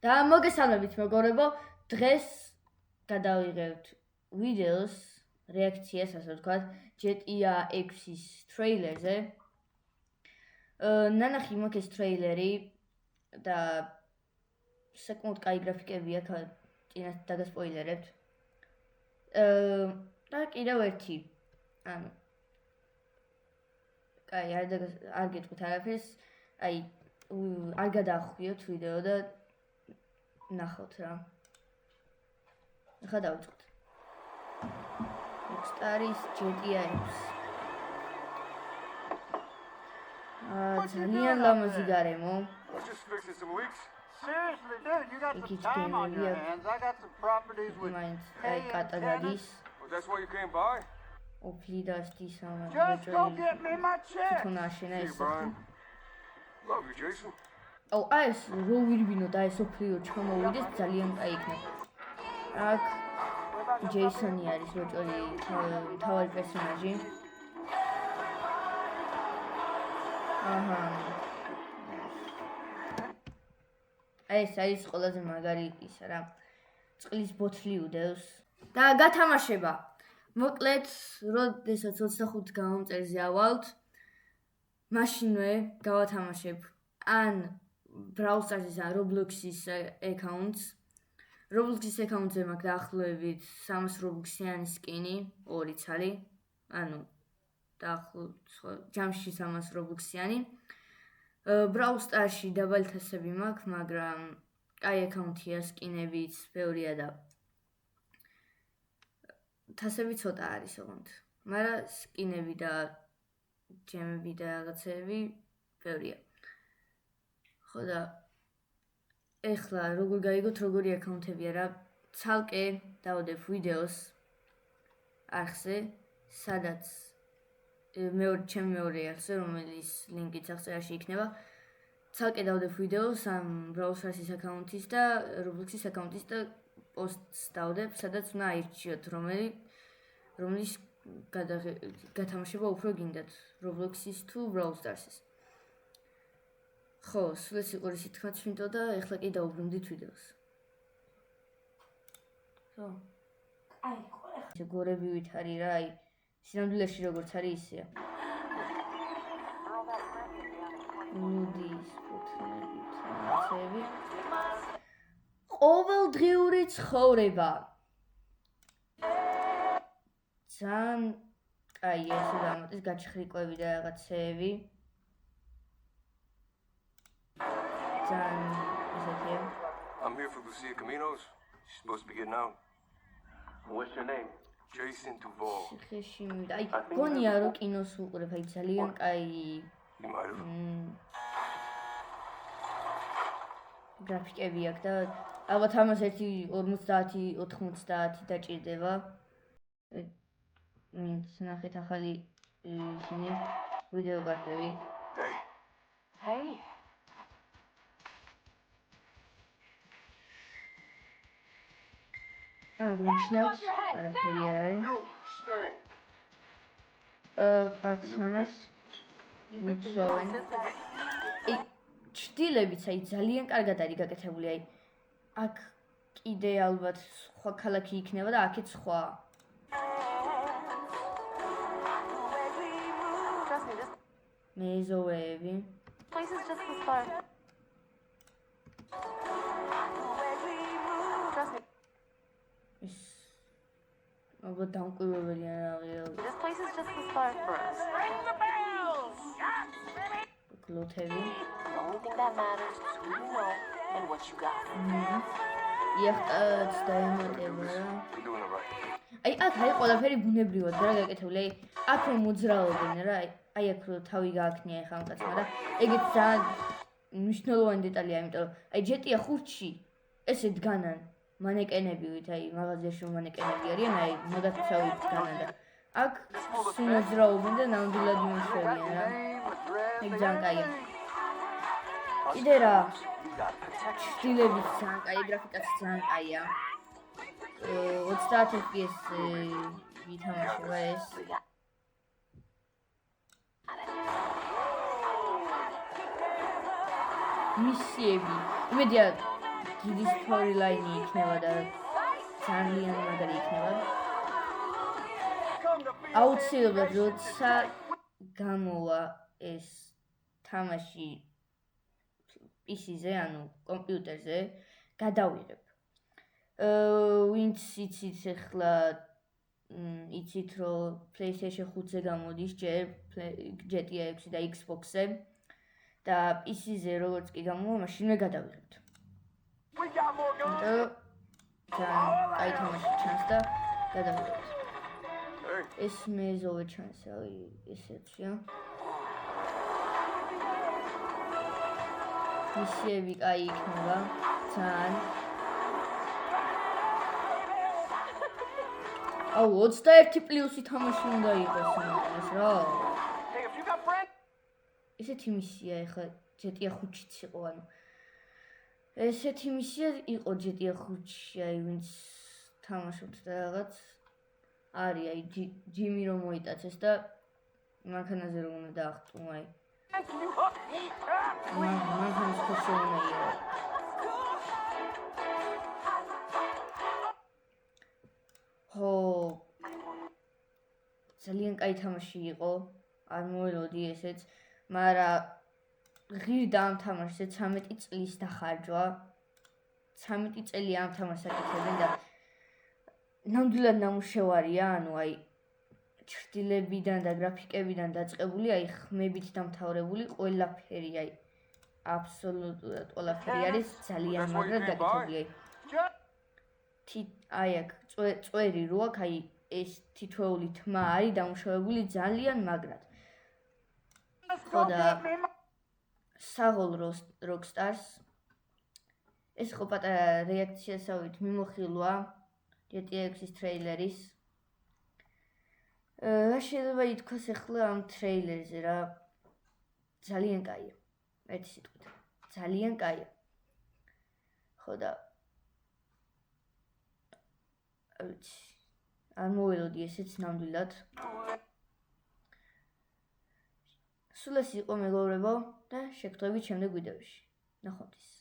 და მოგესალმებით მეგობრებო, დღეს გადავიღებთ ვიდეოს რეაქციას, ასე ვთქვათ, GTA 6-ის ტრეილერზე. ნანახი მაქვს ეს ტრეილერი და საკმაოდ კაი გრაფიკები აქვს, წინათ დაგასპოილერებთ. და კიდევ ერთი, ანუ კაი, არ გეტყვით არაფერს, აი, არ გადაახვიოთ ვიდეო და ნახოთ რა. ახლა დავიწყოთ. Rockstar-ის GTA 6. ძალიან ლამაზი გარემო. Seriously, dude, you got some time on your hands. I got some properties with აი კატაგადის. That's why you came by? ოფლიდასტის Just go get me my check. თვითონ აშენა Hey, ეს. Brian. Love you, Jason. აი ეს რო ვირბინოთ, აი ეს ოფლიო ჩამოვიდეს ძალიან კაი იქნება. აქ ჯეისონი არის მოჭრილი თავარი პერსონაჟი. აჰა. ეს არის ყველაზე მაგარი ისა რა. წყლის ბოთლი უდევს და გათამაშება. მოკლედ, როდესაც 25 გამომწერზე ავალთ, მაშინვე გავათამაშებ ან Brawl Stars-ის ან Roblox-ის აკაუნტს. Roblox-ის აკაუნტზე მაქვს დაახლოებით 300 Roblox-იანი სკინი, 2 ცალი, ანუ დაახლოებით ჯამში 300 Roblox-იანი. Brawl Stars-ში დაბალი თასები მაქვს, მაგრამ კაი აკაუნტია, სკინებიც ბევრია და თასები ცოტა არის ოღონდ. მაგრამ სკინები და ჯემები და რაღაცები ბევრია. ხო და ეხლა როგორ გაიგოთ როგორი აკაუნტებია რა, ცალკე დავდებ ვიდეოს არხზე, სადაც ჩემი მეორე არხზე, რომელიც ლინკიც აღწერაში იქნება. ცალკე დავდებ ვიდეოს ამ Brawl Stars-ის აკაუნტის და Roblox-ის აკაუნტის და პოსტს დავდებ, სადაც უნდა აირჩიოთ რომლის გათამაშება უფრო გინდათ, Roblox-ის თუ Brawl Stars-ის. ხო, სულ ეს იყო რისი თქვა ჩვენთო და ეხლა კი დავუბრუნდით ვიდეოს. ხო. აი, ეს გორები ვით არის რა, აი, სინამდვილეში როგორც არის ისეა. ნუდის ფოთლებით, ცები. ყოველდღიური ცხოვრება. ძალიან კაი ეს დამატეს გაჩხრიკვები და რაღაცეები. I'm here for Lucia Caminos. She's supposed to be getting out. What's your name? Jason Duval. ხეში აი გონია რომ კინოს უყურებ, აი ძალიან კაი You might have. გრაფიკები აქვს და ალბათ ამას ერთი 50-90 დაჭირდება. ნახეთ ახალი ისინი ვიდეო კარტები. Hey. Hey. Ნიშნავს არაფერი არ არის. პერსონაჟს მიცოვენ. ჩრდილებიც აი ძალიან კარგად არის გაკეთებული, აი აქ კიდე ალბათ სხვა ქალაქი იქნება და აქეთ სხვა. მეზოვეები. Place is just the start. Trust me. ალბათ დამკვირვებელია რა. This place is just the start for us. Ring the bells! კლოთები. The only thing that matters is who you know and what you got. იახტაც დაემატება რა. You're doing it right. აი აქ აი ყველაფერი ბუნებრივად რა გაკეთებული, აი აქ რომ მოძრაობენ რა, აი აქ რომ თავი გააქნია ეხლა ამ კაცმა და ეგეც ძალიან მნიშვნელოვანი დეტალია, იმიტომ რომ აი GTA 5-ში ესე დგანან მანეკენები ვით, აი მაღაზიაში მანეკენები არიან, აი მაგათაცავით დგანან და აქ მოძრაობენ და ნამდვილად იმუშავებიან რა. ეგ ძალიან კაია. კიდე რა, ჩრდილებით ძალიან კაი, გრაფიკაც ძალიან კაია. 30 FPS ვითამაშება ეს. მისიები. იმედია დიდი storyline იქნება და ძალიან მაგარი იქნება. აუცილებლად როცა გამოვა ეს თამაში PC-ზე, ანუ კომპიუტერზე, გადავიღებ. ვინც იცით ახლა იცით რომ PlayStation 5-ზე გამოდის ჯერ GTA 6 და Xbox-ზე და PC-ზე როგორც კი გამოვა, მაშინვე გადავიღებთ. აი თამაში ჩანს და გადავიღებთ. ეს მეზოვე ჩანს, ესეთია. მისიები კაი იქნება, ძალიან. აუ 21 პლუსი თამაში უნდა იყოს ეს რა. ესეთი მისია ეხლა GTA 5-იც იყო, ანუ ესეთი მისია იყო GTA 5-ში, აი ვინც თამაშობთ და რაღაც არის, აი ჯიმი რომ მოიტაცეს და მანქანაზე რომ უნდა დაახტუნო, აი მანქანის ხოში უნდა იყო. ხო ძალიან კაი თამაში იყო, არ მოელოდი ესეც, მაგრამ ღირდა ამ თამაშზე 13 წლის დახარჯვა. 13 წელი ამ თამაშს აკეთებენ და ნამდვილად ნამუშევარია, ანუ აი ჩრდილებიდან და გრაფიკებიდან დაწყებული, აი ხმებით დამთავრებული ყველაფერი, აი აბსოლუტურად ყველაფერი არის ძალიან მაგრად გაკეთებული. აი აქ წვერი რო აქ, აი ეს თითოეული თმა არის დამუშავებული ძალიან მაგრად. ხო და საღოლ Rockstars ეს ხო პატარა რეაქციასავით მიმოხილვა GTA 6-ის ტრეილერის. რა შეიძლება ითქვას ახლა ამ ტრეილერზე რა? ძალიან კაია. ერთი სიტყვით. ძალიან კაია. ხო და არ მოველოდი ესეც ნამდვილად. სულ ეს იყო მეგობრებო და შეგხვდებით შემდეგ ვიდეოში. ნახვამდის.